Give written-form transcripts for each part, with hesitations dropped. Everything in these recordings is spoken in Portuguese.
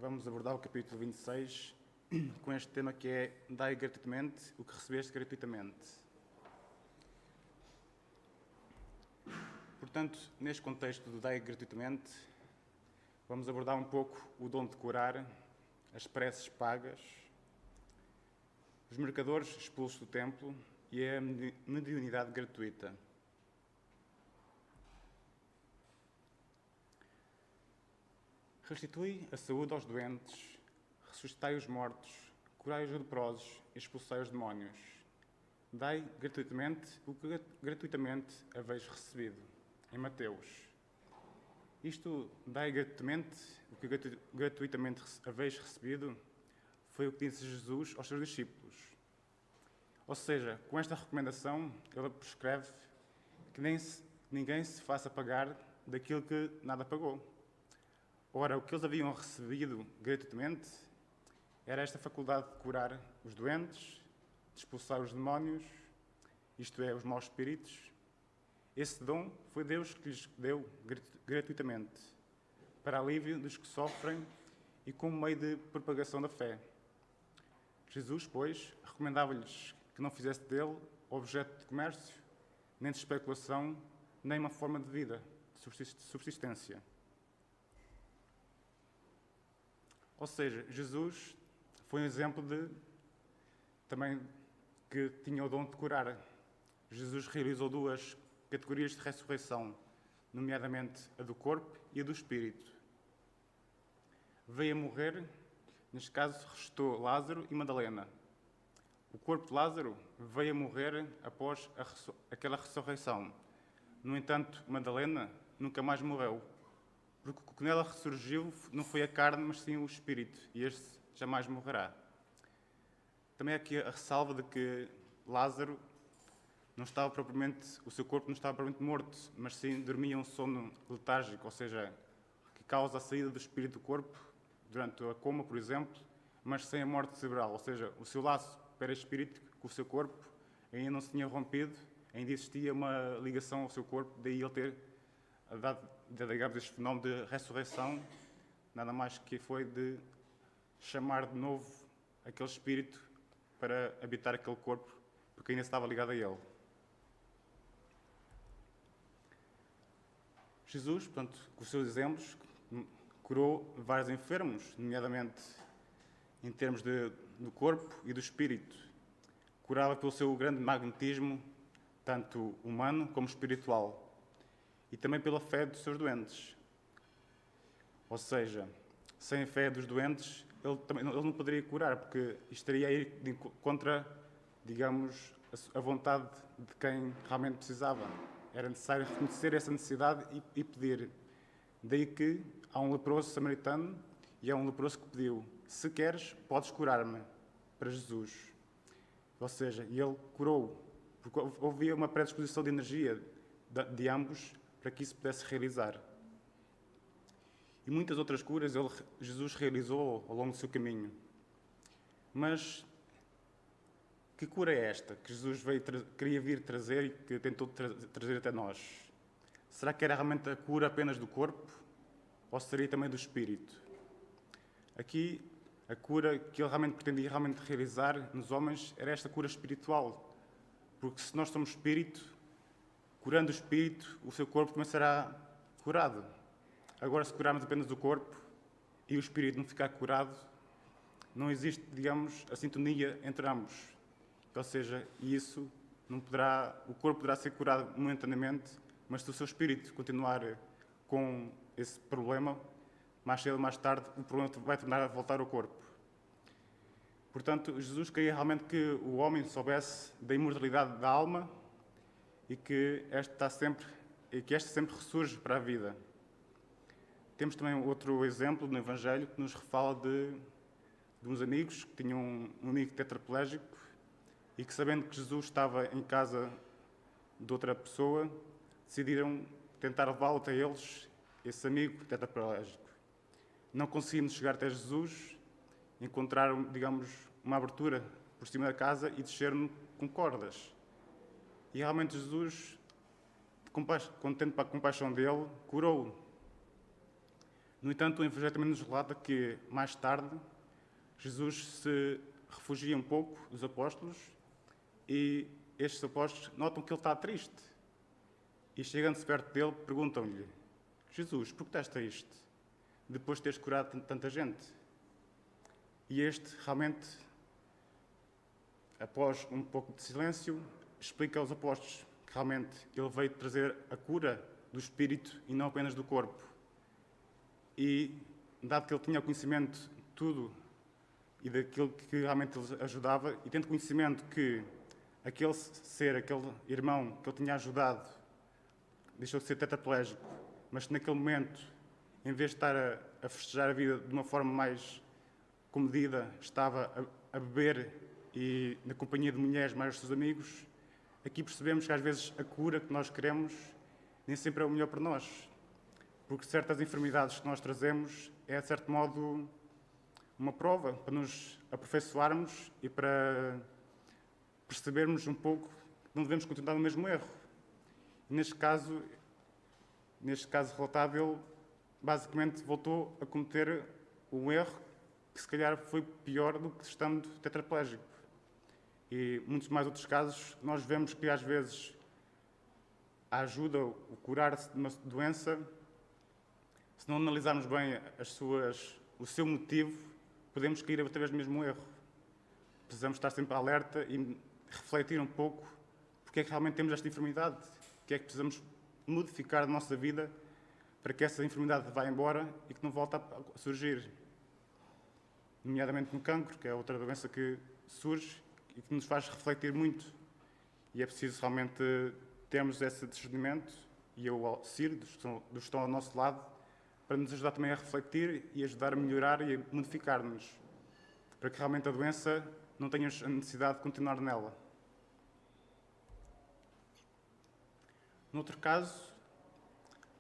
vamos abordar o capítulo 26 com este tema que é Dai gratuitamente o que recebeste gratuitamente. Portanto, neste contexto do Dai gratuitamente, vamos abordar um pouco o dom de curar, as preces pagas, os mercadores expulsos do templo e a mediunidade gratuita. Restitui a saúde aos doentes, ressuscitai os mortos, curai os leprosos e expulsai os demónios. Dai gratuitamente o que gratuitamente haveis recebido. Em Mateus. Isto, dai gratuitamente o que gratuitamente haveis recebido, foi o que disse Jesus aos seus discípulos. Ou seja, com esta recomendação, ele prescreve que ninguém se faça pagar daquilo que nada pagou. Ora, o que eles haviam recebido gratuitamente era esta faculdade de curar os doentes, de expulsar os demónios, isto é, os maus espíritos. Esse dom foi Deus que lhes deu gratuitamente, para alívio dos que sofrem e como meio de propagação da fé. Jesus, pois, recomendava-lhes que não fizesse dele objeto de comércio, nem de especulação, nem uma forma de vida, de subsistência. Ou seja, Jesus foi um exemplo também que tinha o dom de curar. Jesus realizou duas categorias de ressurreição, nomeadamente a do corpo e a do espírito. Veio a morrer, neste caso ressuscitou Lázaro e Madalena. O corpo de Lázaro veio a morrer após aquela ressurreição. No entanto, Madalena nunca mais morreu, porque o que nela ressurgiu não foi a carne, mas sim o espírito, e este jamais morrerá. Também há aqui a ressalva de que Lázaro o seu corpo não estava propriamente morto, mas sim dormia um sono letárgico, ou seja, que causa a saída do espírito do corpo durante a coma, por exemplo, mas sem a morte cerebral, ou seja, o seu laço perispírito com o seu corpo ainda não se tinha rompido, ainda existia uma ligação ao seu corpo, daí ele ter dado, digamos, este fenómeno de ressurreição, nada mais que foi de chamar de novo aquele espírito para habitar aquele corpo, porque ainda estava ligado a ele. Jesus, portanto, com os seus exemplos, curou vários enfermos, nomeadamente em termos do corpo e do espírito. Curava pelo seu grande magnetismo, tanto humano como espiritual, e também pela fé dos seus doentes. Ou seja, sem a fé dos doentes, ele não poderia curar, porque estaria a ir contra, digamos, a vontade de quem realmente precisava. Era necessário reconhecer essa necessidade e pedir. Daí que há um leproso samaritano e há um leproso que pediu: se queres, podes curar-me, para Jesus. Ou seja, ele curou, porque havia uma predisposição de energia de ambos para que isso pudesse realizar. E muitas outras curas Jesus realizou ao longo do seu caminho. Mas que cura é esta que Jesus queria vir trazer e que tentou trazer até nós? Será que era realmente a cura apenas do corpo? Ou seria também do espírito? Aqui, a cura que ele realmente pretendia realizar nos homens era esta cura espiritual. Porque se nós somos espírito, curando o espírito, o seu corpo também será curado. Agora, se curarmos apenas o corpo e o espírito não ficar curado, não existe, digamos, a sintonia entre ambos. Ou seja, o corpo poderá ser curado momentaneamente, mas se o seu espírito continuar com esse problema, mais cedo ou mais tarde, o problema vai tornar a voltar ao corpo. Portanto, Jesus queria realmente que o homem soubesse da imortalidade da alma e que esta sempre ressurge para a vida. Temos também outro exemplo no Evangelho que nos refala de uns amigos que tinham um amigo tetraplégico e que, sabendo que Jesus estava em casa de outra pessoa, decidiram tentar levá-lo até eles, esse amigo tetraplégico. Não conseguindo chegar até Jesus, encontraram, digamos, uma abertura por cima da casa e desceram com cordas. E realmente Jesus, contente para a compaixão dele, curou-o. No entanto, o Evangelho também nos relata que, mais tarde, Jesus se refugia um pouco dos apóstolos e estes apóstolos notam que ele está triste. E chegando-se perto dele, perguntam-lhe: Jesus, por que estás triste? Depois de teres curado tanta gente. E este, realmente, após um pouco de silêncio, explica aos apóstolos que realmente ele veio trazer a cura do espírito e não apenas do corpo. E, dado que ele tinha conhecimento de tudo e daquilo que realmente ele ajudava, e tendo conhecimento que aquele ser, aquele irmão que ele tinha ajudado, deixou de ser tetraplégico, mas que naquele momento, em vez de estar a festejar a vida de uma forma mais comedida, estava a beber e na companhia de mulheres mais os seus amigos, aqui percebemos que às vezes a cura que nós queremos nem sempre é o melhor para nós. Porque certas enfermidades que nós trazemos é, de certo modo, uma prova para nos aperfeiçoarmos e para percebermos um pouco que não devemos continuar no mesmo erro. E neste caso relatado, ele basicamente voltou a cometer um erro que se calhar foi pior do que estando tetraplégico. E muitos mais outros casos, nós vemos que às vezes a ajuda, o curar-se de uma doença, se não analisarmos bem o seu motivo, podemos cair outra vez no mesmo erro. Precisamos estar sempre alerta e refletir um pouco porque é que realmente temos esta enfermidade, o que é que precisamos modificar na nossa vida para que essa enfermidade vá embora e que não volte a surgir. Nomeadamente no cancro, que é outra doença que surge e que nos faz refletir muito. E é preciso realmente termos esse discernimento e eu auxílio dos que estão ao nosso lado para nos ajudar também a refletir e ajudar a melhorar e a modificar-nos, para que realmente a doença não tenha a necessidade de continuar nela. No outro caso,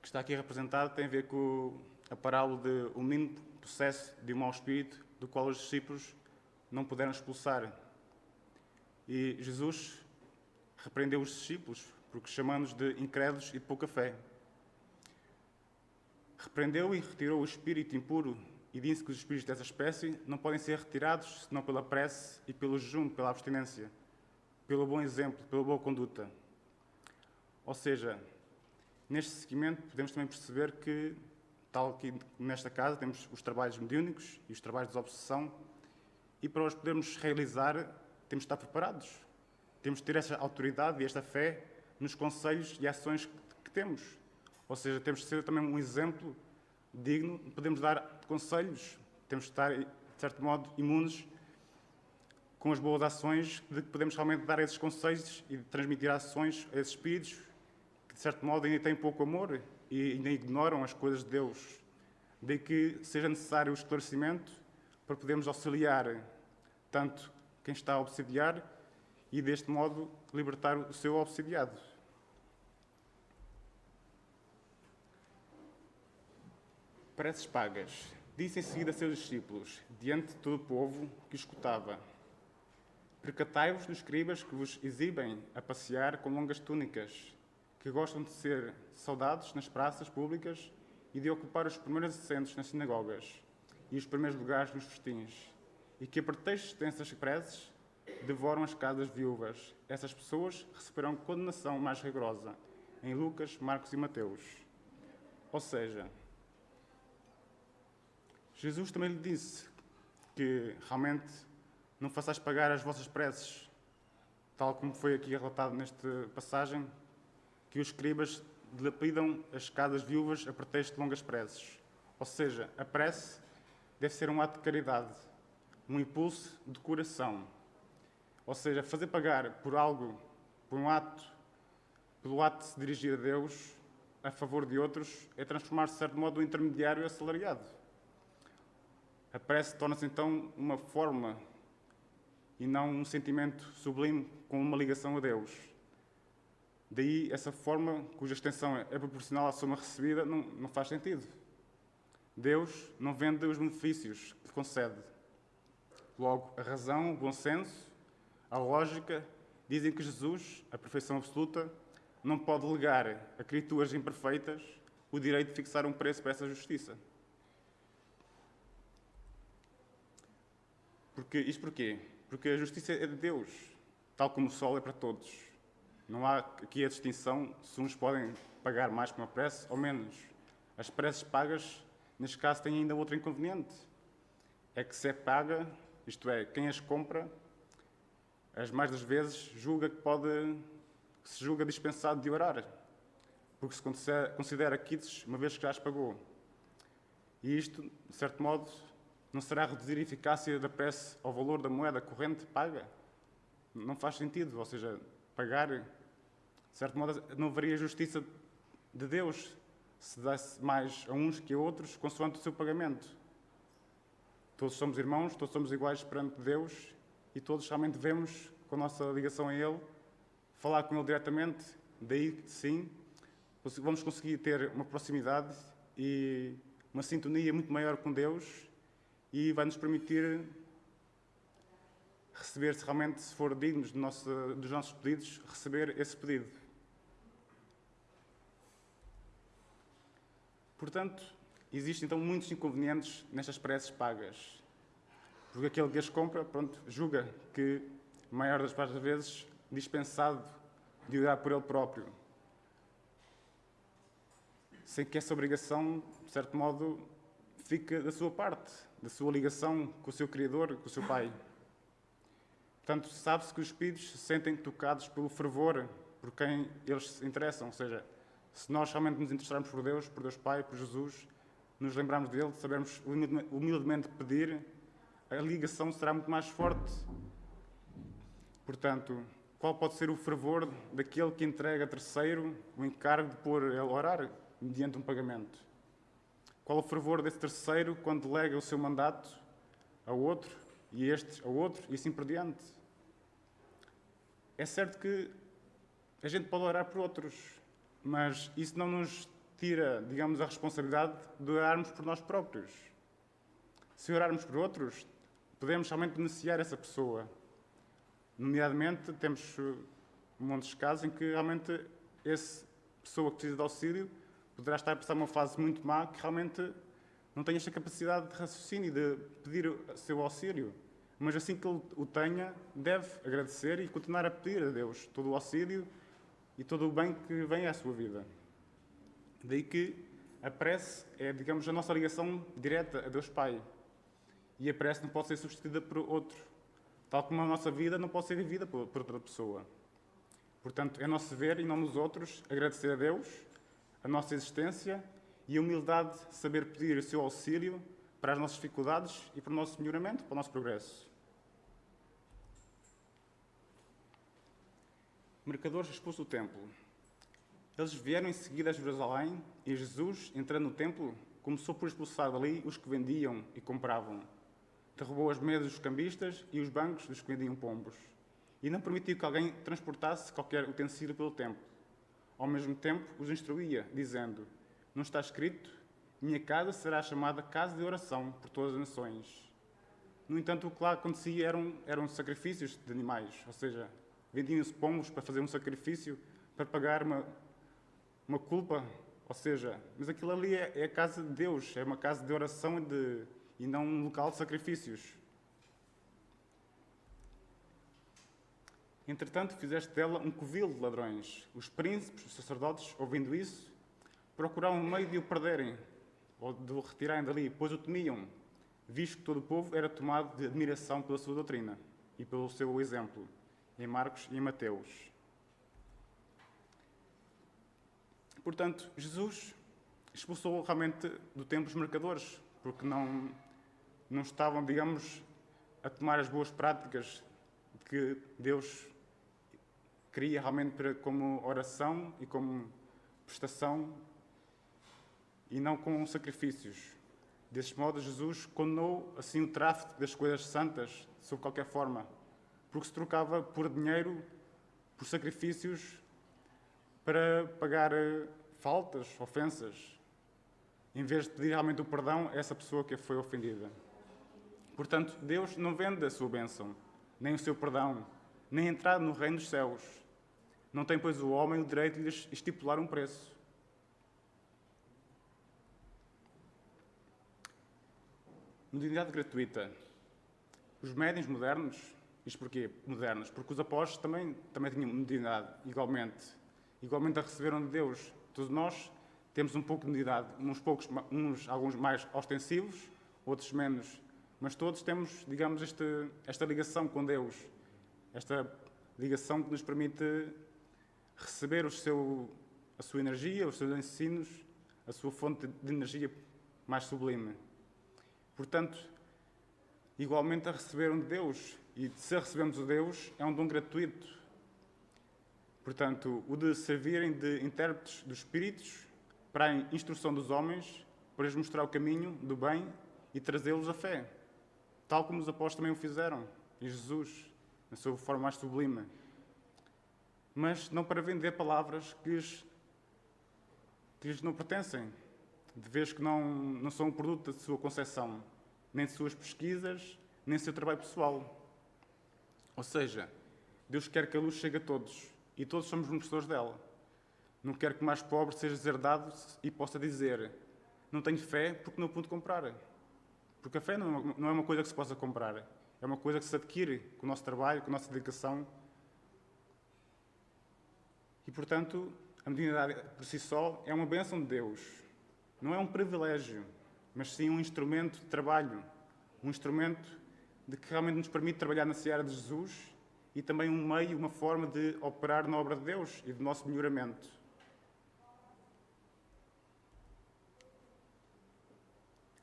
que está aqui representado, tem a ver com a parábola de um menino possesso de um mau espírito, do qual os discípulos não puderam expulsar. E Jesus repreendeu os discípulos, porque chamando-os de incrédulos e de pouca fé. Repreendeu e retirou o espírito impuro e disse que os espíritos dessa espécie não podem ser retirados senão pela prece e pelo jejum, pela abstinência, pelo bom exemplo, pela boa conduta. Ou seja, neste seguimento podemos também perceber que, tal que nesta casa, temos os trabalhos mediúnicos e os trabalhos de obsessão e para os podermos realizar temos de estar preparados. Temos de ter esta autoridade e esta fé nos conselhos e ações que temos. Ou seja, temos de ser também um exemplo digno, podemos dar conselhos, temos de estar, de certo modo, imunes com as boas ações de que podemos realmente dar esses conselhos e transmitir ações a esses espíritos que, de certo modo, ainda têm pouco amor e ainda ignoram as coisas de Deus. Daí que seja necessário o esclarecimento para podermos auxiliar tanto quem está a obsidiar e, deste modo, libertar o seu obsidiado. Preces pagas. Disse em seguida a seus discípulos, diante de todo o povo que escutava: Percatai-vos dos escribas que vos exibem a passear com longas túnicas, que gostam de ser saudados nas praças públicas e de ocupar os primeiros assentos nas sinagogas e os primeiros lugares nos festins, e que, a pretexto de extensas preces, devoram as casas viúvas. Essas pessoas receberão condenação mais rigorosa, em Lucas, Marcos e Mateus. Ou seja, Jesus também lhe disse que realmente não façais pagar as vossas preces, tal como foi aqui relatado nesta passagem, que os escribas dilapidam as casas viúvas a pretexto de longas preces. Ou seja, a prece deve ser um ato de caridade, um impulso de coração. Ou seja, fazer pagar por algo, pelo ato de se dirigir a Deus a favor de outros, é transformar-se, de certo modo, um intermediário assalariado. A prece torna-se, então, uma forma e não um sentimento sublime com uma ligação a Deus. Daí, essa forma, cuja extensão é proporcional à soma recebida, não faz sentido. Deus não vende os benefícios que concede. Logo, a razão, o bom senso, a lógica, dizem que Jesus, a perfeição absoluta, não pode legar a criaturas imperfeitas o direito de fixar um preço para essa justiça. Isto porquê? Porque a justiça é de Deus, tal como o sol é para todos. Não há aqui a distinção se uns podem pagar mais com uma prece ou menos. As preces pagas, neste caso, têm ainda outro inconveniente. É que se é paga, isto é, quem as compra, as mais das vezes se julga dispensado de orar, porque se considera quites uma vez que já as pagou. E isto, de certo modo, não será reduzir a eficácia da prece ao valor da moeda corrente paga? Não faz sentido, ou seja, pagar, de certo modo, não haveria justiça de Deus se desse mais a uns que a outros, consoante o seu pagamento. Todos somos irmãos, todos somos iguais perante Deus e todos realmente devemos, com a nossa ligação a Ele, falar com Ele diretamente. Daí, sim, vamos conseguir ter uma proximidade e uma sintonia muito maior com Deus e vai-nos permitir receber, se realmente se for dignos dos nossos pedidos, receber esse pedido. Portanto, existem então muitos inconvenientes nestas preces pagas. Porque aquele que as compra, julga que, a maior das vezes, dispensado de orar por ele próprio. Sem que essa obrigação, de certo modo, fique da sua parte, da sua ligação com o seu Criador, com o seu Pai. Portanto, sabe-se que os espíritos se sentem tocados pelo fervor por quem eles se interessam. Ou seja, se nós realmente nos interessarmos por Deus Pai, por Jesus, nos lembrarmos dele, sabermos humildemente pedir, a ligação será muito mais forte. Portanto, qual pode ser o fervor daquele que entrega a terceiro o encargo de pôr ele a orar mediante um pagamento? Qual o fervor desse terceiro quando delega o seu mandato a outro, e este a outro, e assim por diante? É certo que a gente pode orar por outros, mas isso não nos tira, digamos, a responsabilidade de orarmos por nós próprios. Se orarmos por outros, podemos realmente beneficiar essa pessoa. Nomeadamente, temos montes de casos em que realmente essa pessoa que precisa de auxílio poderá estar a passar uma fase muito má que realmente não tem esta capacidade de raciocínio, de pedir o seu auxílio. Mas assim que ele o tenha, deve agradecer e continuar a pedir a Deus todo o auxílio e todo o bem que vem à sua vida. Daí que a prece é, digamos, a nossa ligação direta a Deus Pai. E a prece não pode ser substituída por outro. Tal como a nossa vida não pode ser vivida por outra pessoa. Portanto, é nosso dever e não nos outros agradecer a Deus, a nossa existência e a humildade de saber pedir o seu auxílio para as nossas dificuldades e para o nosso melhoramento, para o nosso progresso. Mercadores expulsos do templo. Eles vieram em seguida a Jerusalém e Jesus, entrando no templo, começou por expulsar dali os que vendiam e compravam. Derrubou as mesas dos cambistas e os bancos dos que vendiam pombos. E não permitiu que alguém transportasse qualquer utensílio pelo templo. Ao mesmo tempo, os instruía, dizendo: não está escrito, minha casa será chamada casa de oração por todas as nações. No entanto, o que lá acontecia eram sacrifícios de animais, ou seja, vendiam-se pombos para fazer um sacrifício, para pagar uma culpa, ou seja, mas aquilo ali é a casa de Deus, é uma casa de oração e não um local de sacrifícios. Entretanto, fizeste dela um covil de ladrões. Os príncipes, os sacerdotes, ouvindo isso, procuravam um meio de o perderem, ou de o retirarem dali, pois o temiam, visto que todo o povo era tomado de admiração pela sua doutrina e pelo seu exemplo, em Marcos e em Mateus. Portanto, Jesus expulsou realmente do templo os mercadores, porque não estavam, digamos, a tomar as boas práticas que Deus queria realmente como oração e como prestação e não com sacrifícios. Deste modo, Jesus condenou assim o tráfico das coisas santas, sob qualquer forma, porque se trocava por dinheiro, por sacrifícios, para pagar faltas, ofensas, em vez de pedir realmente o perdão a essa pessoa que foi ofendida. Portanto, Deus não vende a sua bênção, nem o seu perdão, nem a entrada no reino dos céus. Não tem, pois, o homem o direito de lhes estipular um preço. Mediunidade gratuita. Os médiuns modernos, isto porquê modernos? Porque os apóstolos também tinham mediunidade, igualmente a receberam de Deus. Todos nós temos um pouco de mediunidade, alguns mais ostensivos, outros menos, mas todos temos, digamos, esta ligação com Deus, esta ligação que nos permite receber a sua energia, os seus ensinos, a sua fonte de energia mais sublime. Portanto, igualmente a receberam de Deus, e se recebemos o Deus, é um dom gratuito. Portanto, o de servirem de intérpretes dos Espíritos para a instrução dos homens, para lhes mostrar o caminho do bem e trazê-los à fé, tal como os apóstolos também o fizeram, em Jesus, na sua forma mais sublime. Mas não para vender palavras que lhes não pertencem, de vez que não são um produto da sua concepção, nem de suas pesquisas, nem do seu trabalho pessoal. Ou seja, Deus quer que a luz chegue a todos, e todos somos merecedores dela. Não quer que o mais pobre seja deserdado e possa dizer: não tenho fé porque não pude comprar. Porque a fé não é uma coisa que se possa comprar, é uma coisa que se adquire com o nosso trabalho, com a nossa dedicação. E, portanto, a mediunidade por si só é uma bênção de Deus. Não é um privilégio, mas sim um instrumento de trabalho. Um instrumento de que realmente nos permite trabalhar na seara de Jesus e também um meio, uma forma de operar na obra de Deus e do nosso melhoramento.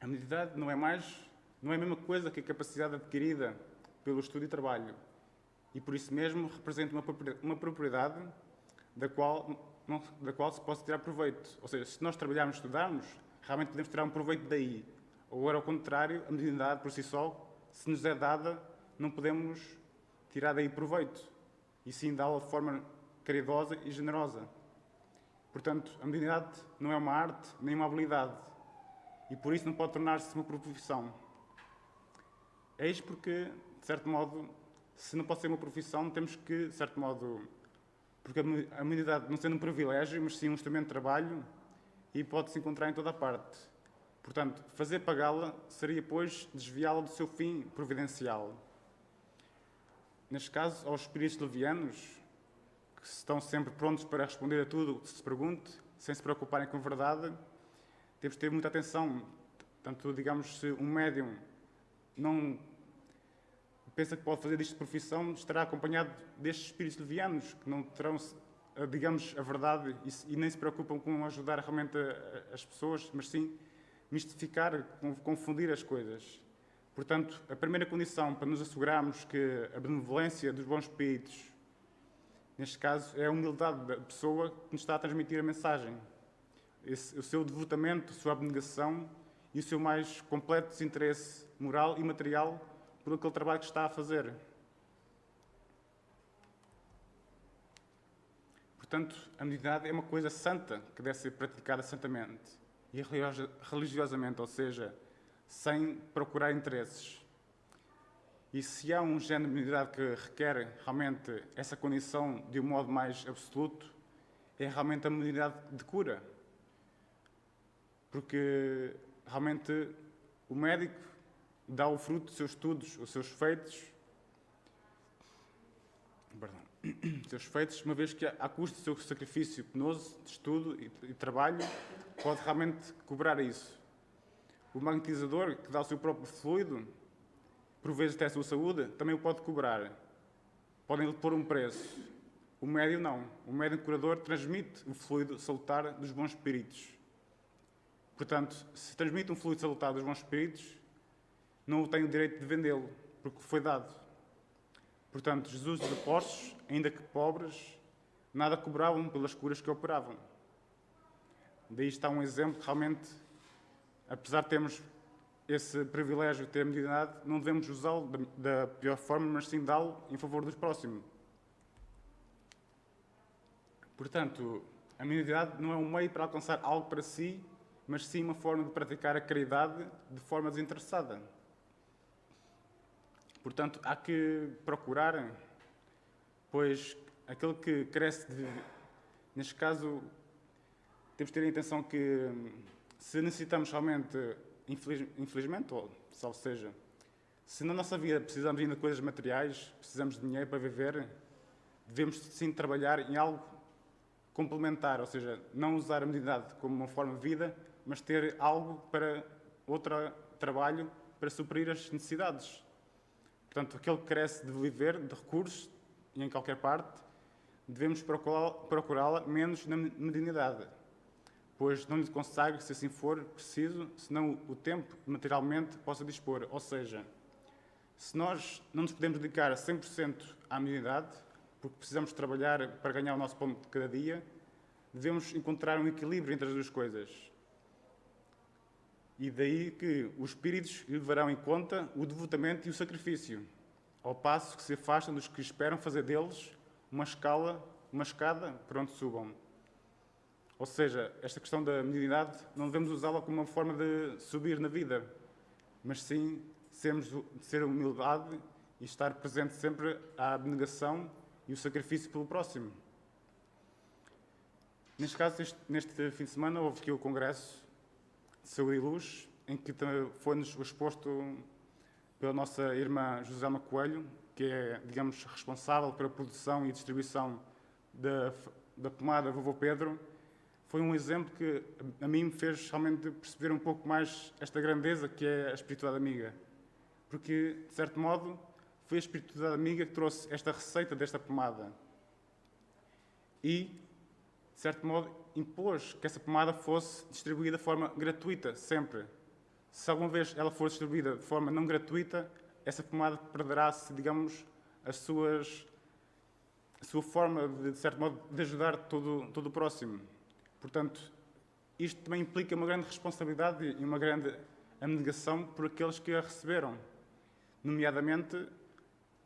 A mediunidade não é a mesma coisa que a capacidade adquirida pelo estudo e trabalho. E por isso mesmo representa uma propriedade da qual se possa tirar proveito. Ou seja, se nós trabalharmos e estudarmos, realmente podemos tirar um proveito daí. Ou, ao contrário, a mediunidade por si só, se nos é dada, não podemos tirar daí proveito. E sim dá-la de forma caridosa e generosa. Portanto, a mediunidade não é uma arte nem uma habilidade. E por isso não pode tornar-se uma profissão. Eis porque, de certo modo, se não pode ser uma profissão, temos que, de certo modo, porque a mediunidade não sendo um privilégio, mas sim um instrumento de trabalho, e pode-se encontrar em toda a parte. Portanto, fazer pagá-la seria, pois, desviá-la do seu fim providencial. Neste caso, aos espíritos levianos, que estão sempre prontos para responder a tudo o que se pergunte, sem se preocuparem com a verdade, temos de ter muita atenção. Tanto, digamos, se um médium não pensa que pode fazer disto de profissão, estará acompanhado destes espíritos levianos, que não terão, digamos, a verdade e nem se preocupam com ajudar realmente as pessoas, mas sim mistificar, confundir as coisas. Portanto, a primeira condição para nos assegurarmos que a benevolência dos bons espíritos, neste caso, é a humildade da pessoa que nos está a transmitir a mensagem. O seu devotamento, a sua abnegação e o seu mais completo desinteresse moral e material por aquele trabalho que está a fazer. Portanto, a mediunidade é uma coisa santa que deve ser praticada santamente e religiosamente, ou seja, sem procurar interesses. E se há um género de mediunidade que requer realmente essa condição de um modo mais absoluto, é realmente a mediunidade de cura. Porque realmente o médico dá o fruto dos seus estudos, os seus feitos, uma vez que, à custa do seu sacrifício penoso de estudo e trabalho, pode realmente cobrar isso. O magnetizador, que dá o seu próprio fluido, por vezes até a sua saúde, também o pode cobrar. Podem lhe pôr um preço. O médium não. O médium curador transmite o fluido salutar dos bons espíritos. Portanto, se transmite um fluido salutar dos bons espíritos, não tem o direito de vendê-lo, porque foi dado. Portanto, Jesus e os apóstolos, ainda que pobres, nada cobravam pelas curas que operavam. Daí está um exemplo que realmente, apesar de termos esse privilégio de ter a mediunidade, não devemos usá-lo da pior forma, mas sim dá-lo em favor dos próximos. Portanto, a mediunidade não é um meio para alcançar algo para si, mas sim uma forma de praticar a caridade de forma desinteressada. Portanto, há que procurar, pois aquele que carece de... Neste caso, temos de ter a intenção que, se necessitamos realmente, infelizmente, ou salvo seja, Se na nossa vida precisamos ainda de coisas materiais, precisamos de dinheiro para viver, devemos sim trabalhar em algo complementar, ou seja, não usar a mediunidade como uma forma de vida, mas ter algo para outro trabalho para suprir as necessidades. Portanto, aquele que carece de viver, de recursos, e em qualquer parte, devemos procurá-la menos na mediunidade, pois não lhe consegue, se assim for preciso, senão o tempo materialmente possa dispor. Ou seja, se nós não nos podemos dedicar a 100% à mediunidade, porque precisamos trabalhar para ganhar o nosso pão de cada dia, devemos encontrar um equilíbrio entre as duas coisas. E daí que os espíritos levarão em conta o devotamento e o sacrifício, ao passo que se afastam dos que esperam fazer deles uma escada para onde subam. Ou seja, esta questão da mediunidade não devemos usá-la como uma forma de subir na vida, mas sim ser humildade e estar presente sempre à abnegação e o sacrifício pelo próximo. Neste caso, neste fim de semana, houve aqui o Congresso de Saúde e Luz, em que foi-nos exposto pela nossa irmã Joselma Coelho, que é, digamos, responsável pela produção e distribuição da pomada Vovô Pedro. Foi um exemplo que a mim me fez realmente perceber um pouco mais esta grandeza que é a espiritualidade amiga. Porque, de certo modo, foi a espiritualidade amiga que trouxe esta receita desta pomada. E, de certo modo, impôs que essa pomada fosse distribuída de forma gratuita, sempre. Se alguma vez ela for distribuída de forma não gratuita, essa pomada perderá-se, digamos, a sua forma, de certo modo, de ajudar todo o próximo. Portanto, isto também implica uma grande responsabilidade e uma grande abnegação por aqueles que a receberam. Nomeadamente,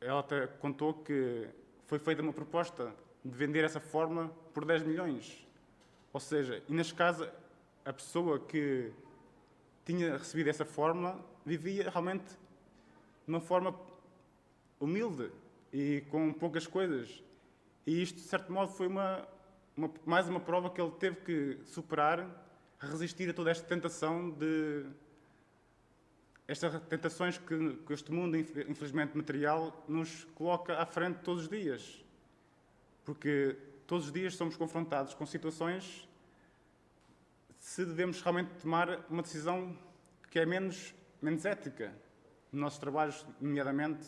ela até contou que foi feita uma proposta de vender essa fórmula por 10 milhões. Ou seja, e neste caso, a pessoa que tinha recebido essa fórmula vivia realmente de uma forma humilde e com poucas coisas. E isto, de certo modo, foi mais uma prova que ele teve que superar, resistir a toda esta tentação estas tentações que este mundo, infelizmente material, nos coloca à frente todos os dias. Porque todos os dias somos confrontados com situações se devemos realmente tomar uma decisão que é menos ética, nos nossos trabalhos, nomeadamente.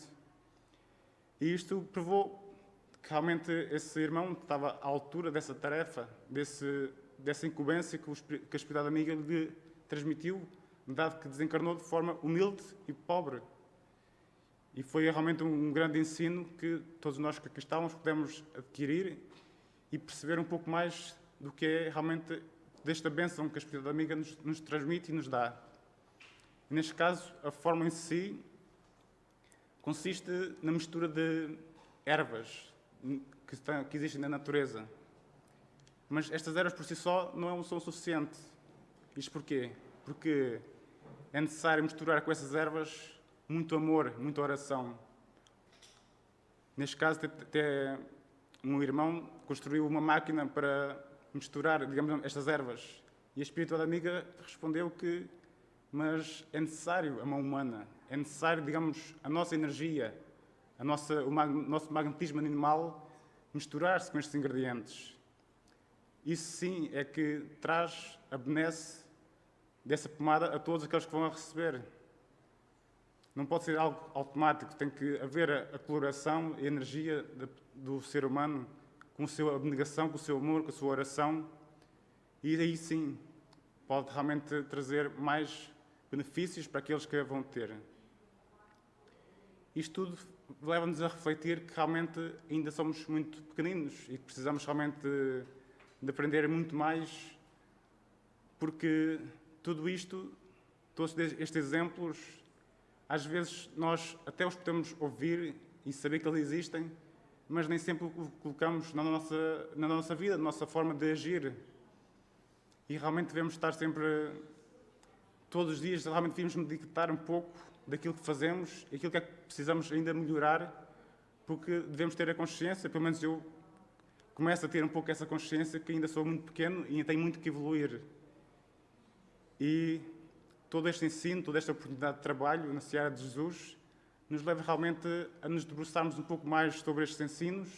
E isto provou que realmente esse irmão estava à altura dessa tarefa, dessa incumbência que a espiritualidade amiga lhe transmitiu, dado que desencarnou de forma humilde e pobre. E foi realmente um grande ensino que todos nós que aqui estávamos pudemos adquirir e perceber um pouco mais do que é realmente desta bênção que a espiritualidade amiga nos transmite e nos dá. E neste caso, a forma em si consiste na mistura de ervas que existem na natureza. Mas estas ervas por si só não são suficientes. Isto porquê? Porque é necessário misturar com essas ervas muito amor, muita oração. Neste caso, até um irmão construiu uma máquina para misturar, digamos, estas ervas. E a espiritualidade amiga respondeu que mas é necessário a mão humana, é necessário, digamos, a nossa energia, o nosso magnetismo animal misturar-se com estes ingredientes. Isso sim é que traz a benesse dessa pomada a todos aqueles que vão a receber. Não pode ser algo automático, tem que haver a coloração e a energia do ser humano com a sua abnegação, com o seu amor, com a sua oração. E aí sim pode realmente trazer mais benefícios para aqueles que a vão ter. Isto tudo leva-nos a refletir que realmente ainda somos muito pequeninos e que precisamos realmente de aprender muito mais, porque tudo isto, todos estes exemplos, às vezes nós até os podemos ouvir e saber que eles existem, mas nem sempre o colocamos na nossa vida, na nossa forma de agir. E realmente devemos estar sempre, todos os dias, realmente devemos meditar um pouco daquilo que fazemos e aquilo que é que precisamos ainda melhorar, porque devemos ter a consciência, pelo menos eu começo a ter um pouco essa consciência que ainda sou muito pequeno e ainda tenho muito que evoluir. E todo este ensino, toda esta oportunidade de trabalho na Seara de Jesus, nos leve realmente a nos debruçarmos um pouco mais sobre estes ensinos,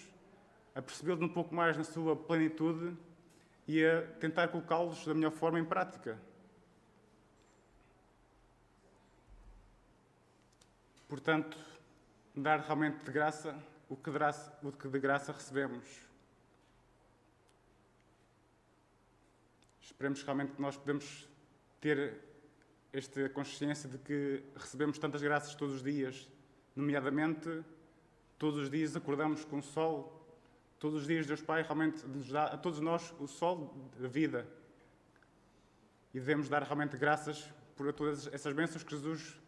a percebê-los um pouco mais na sua plenitude e a tentar colocá-los da melhor forma em prática. Portanto, dar realmente de graça o que de graça recebemos. Esperemos realmente que nós podemos ter esta consciência de que recebemos tantas graças todos os dias, nomeadamente, todos os dias acordamos com o sol, todos os dias Deus Pai realmente nos dá a todos nós o sol da vida. E devemos dar realmente graças por todas essas bênçãos que Jesus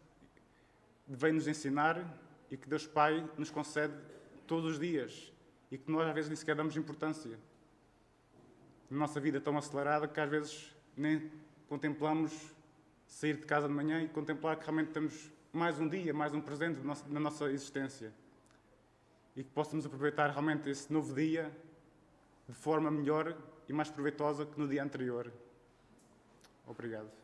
vem nos ensinar e que Deus Pai nos concede todos os dias e que nós às vezes nem sequer damos importância. Na nossa vida tão acelerada que às vezes nem contemplamos sair de casa de manhã e contemplar que realmente temos mais um dia, mais um presente na nossa existência. E que possamos aproveitar realmente esse novo dia de forma melhor e mais proveitosa que no dia anterior. Obrigado.